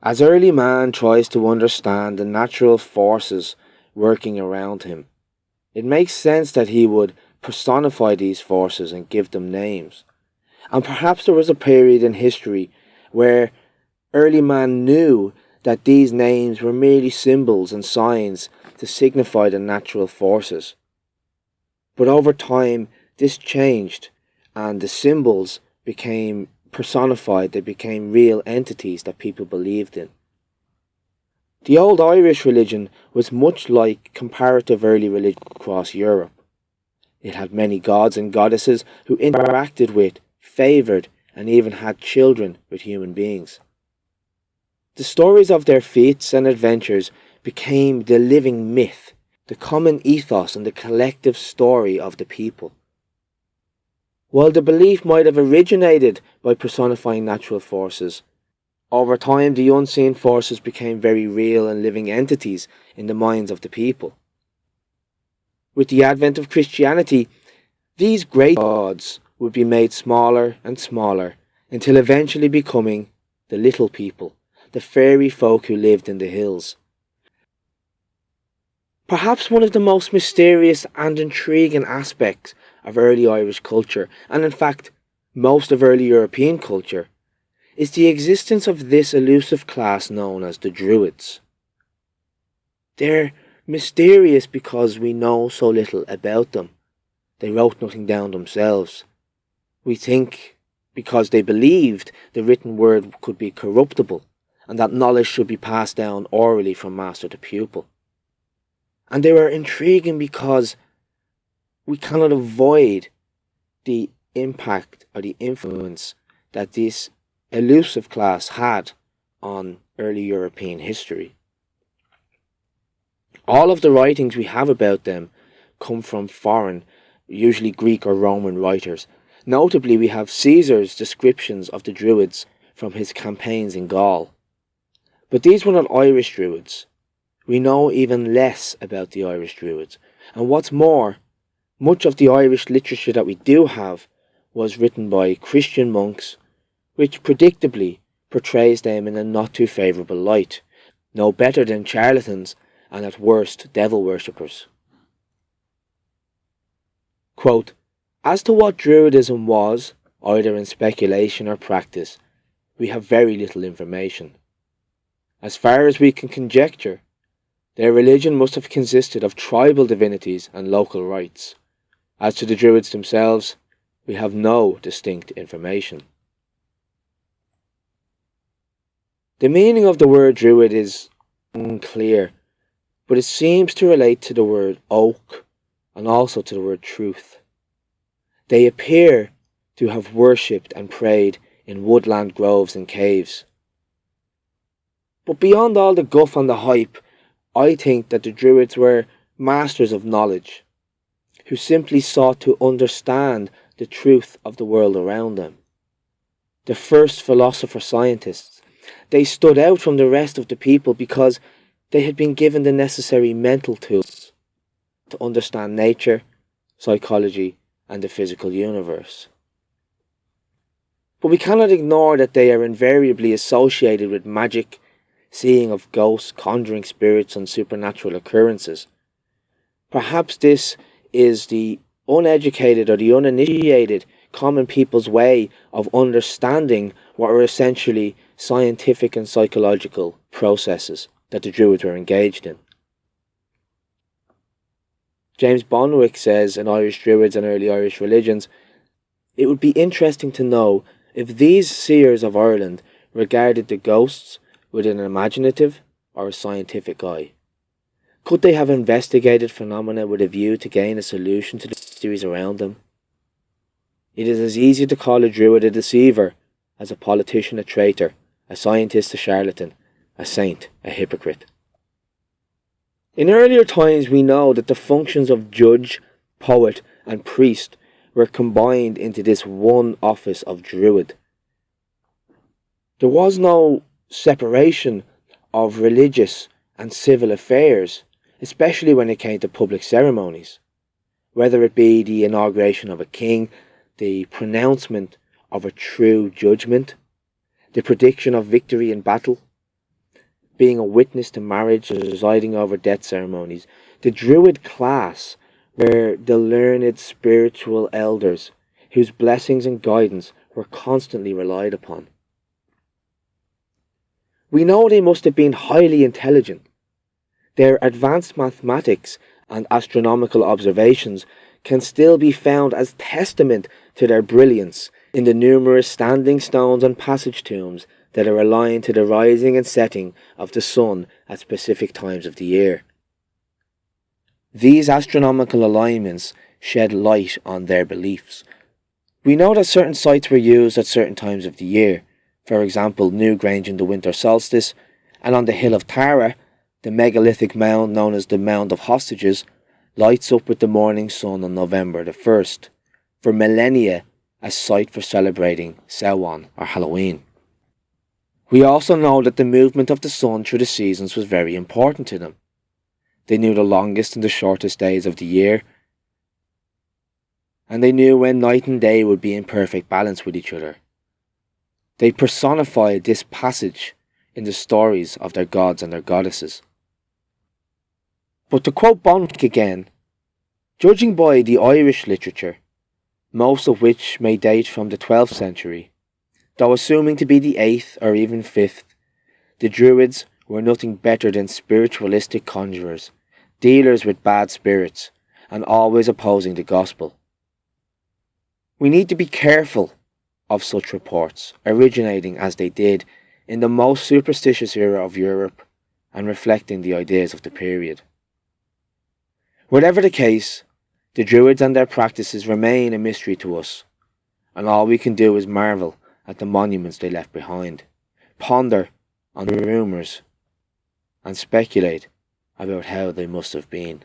As early man tries to understand the natural forces working around him, it makes sense that he would personify these forces and give them names. And perhaps there was a period in history where early man knew that these names were merely symbols and signs to signify the natural forces. But over time, this changed, and the symbols became personified, they became real entities that people believed in. The old Irish religion was much like comparative early religion across Europe. It had many gods and goddesses who interacted with, favoured, and even had children with human beings. The stories of their feats and adventures became the living myth, the common ethos and the collective story of the people. While the belief might have originated by personifying natural forces, over time the unseen forces became very real and living entities in the minds of the people. With the advent of Christianity, these great gods would be made smaller and smaller until eventually becoming the little people, the fairy folk who lived in the hills. Perhaps one of the most mysterious and intriguing aspects of early Irish culture, and in fact most of early European culture, is the existence of this elusive class known as the Druids. They're mysterious because we know so little about them. They wrote nothing down themselves. We think because they believed the written word could be corruptible and that knowledge should be passed down orally from master to pupil. And they were intriguing because we cannot avoid the impact or the influence that this elusive class had on early European history. All of the writings we have about them come from foreign, usually Greek or Roman writers. Notably, we have Caesar's descriptions of the Druids from his campaigns in Gaul. But these were not Irish Druids. We know even less about the Irish Druids. And what's more, much of the Irish literature that we do have was written by Christian monks, which predictably portrays them in a not too favourable light, no better than charlatans and at worst devil worshippers. Quote, "As to what Druidism was, either in speculation or practice, we have very little information. As far as we can conjecture, their religion must have consisted of tribal divinities and local rites. As to the Druids themselves, we have no distinct information." The meaning of the word Druid is unclear, but it seems to relate to the word oak and also to the word truth. They appear to have worshipped and prayed in woodland groves and caves. But beyond all the guff and the hype, I think that the Druids were masters of knowledge, who simply sought to understand the truth of the world around them. The first philosopher-scientists, they stood out from the rest of the people because they had been given the necessary mental tools to understand nature, psychology, and the physical universe. But we cannot ignore that they are invariably associated with magic, seeing of ghosts, conjuring spirits, and supernatural occurrences. Perhaps this is the uneducated or the uninitiated common people's way of understanding what are essentially scientific and psychological processes that the Druids were engaged in. James Bonwick says in Irish Druids and Early Irish Religions, "It would be interesting to know if these seers of Ireland regarded the ghosts with an imaginative or a scientific eye. Could they have investigated phenomena with a view to gain a solution to the mysteries around them? It is as easy to call a Druid a deceiver as a politician a traitor, a scientist a charlatan, a saint a hypocrite." In earlier times we know that the functions of judge, poet and priest were combined into this one office of Druid. There was no separation of religious and civil affairs, especially when it came to public ceremonies, whether it be the inauguration of a king, the pronouncement of a true judgment, the prediction of victory in battle, being a witness to marriage and presiding over death ceremonies. The Druid class were the learned spiritual elders whose blessings and guidance were constantly relied upon. We know they must have been highly intelligent. Their advanced mathematics and astronomical observations can still be found as testament to their brilliance in the numerous standing stones and passage tombs that are aligned to the rising and setting of the sun at specific times of the year. These astronomical alignments shed light on their beliefs. We know that certain sites were used at certain times of the year, for example Newgrange in the winter solstice, and on the hill of Tara, the megalithic mound known as the Mound of Hostages lights up with the morning sun on November the 1st, for millennia a site for celebrating Samhain or Halloween. We also know that the movement of the sun through the seasons was very important to them. They knew the longest and the shortest days of the year, and they knew when night and day would be in perfect balance with each other. They personified this passage in the stories of their gods and their goddesses. But to quote Bonwick again, judging by the Irish literature, most of which may date from the 12th century, though assuming to be the 8th or even 5th, the Druids were nothing better than spiritualistic conjurers, dealers with bad spirits, and always opposing the gospel. We need to be careful of such reports, originating as they did in the most superstitious era of Europe and reflecting the ideas of the period. Whatever the case, the Druids and their practices remain a mystery to us, and all we can do is marvel at the monuments they left behind, ponder on the rumours, and speculate about how they must have been.